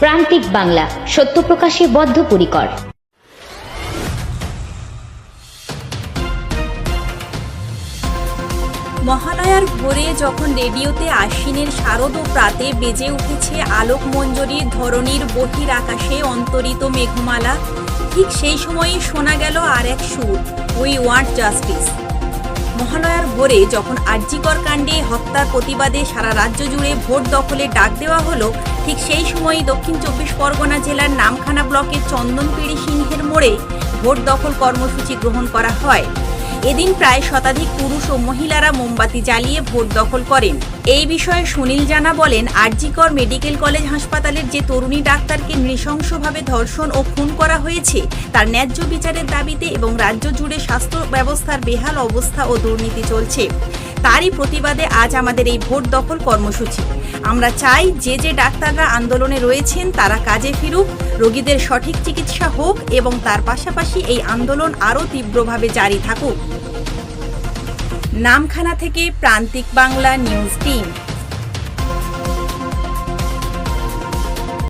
প্রান্তিক বাংলা, সত্য প্রকাশে বদ্ধপরিকর। মহালয়ার ভোরে যখন রেডিওতে আশ্বিনের শারদ ও প্রাতে বেজে উঠেছে আলোক মঞ্জরির ধরণীর বহির আকাশে অন্তরিত মেঘমালা, ঠিক সেই সময়ই শোনা গেল আর এক সুর, উই ওয়ান্ট জাস্টিস। মহালয়ার ভোরে যখন আরজিকর কাণ্ডে হত্যার প্রতিবাদে সারা রাজ্য জুড়ে ভোট দখলের ডাক দেওয়া হলো, ঠিক সেই সময়ই দক্ষিণ 24 পরগনা জেলার নামখানা ব্লকের চন্দনপিড়ি সিংহের মোড়ে ভোট দখল কর্মসূচি গ্রহণ করা হয়। এদিন প্রায় শতাধিক পুরুষ ও মহিলারা মোমবাতি জ্বালিয়ে ভোট দখল করেন। এই বিষয়ে সুনীল জানা বলেন, আরজিকর মেডিকেল কলেজ হাসপাতালের যে তরুণী ডাক্তারকে নৃশংসভাবে ধর্ষণ ও খুন করা হয়েছে তার ন্যায্য বিচারের দাবিতে এবং রাজ্য জুড়ে স্বাস্থ্য ব্যবস্থার বেহাল অবস্থা ও দুর্নীতি চলছে, তারই প্রতিবাদে আজ আমাদের এই ভোট দখল কর্মসূচি। আমরা চাই যে ডাক্তাররা আন্দোলনে রয়েছেন তারা কাজে ফিরুক, রোগীদের সঠিক চিকিৎসা হোক এবং তার পাশাপাশি এই আন্দোলন আরও তীব্রভাবে জারি থাকুক। নামখানা থেকে প্রান্তিক বাংলা নিউজ টিম।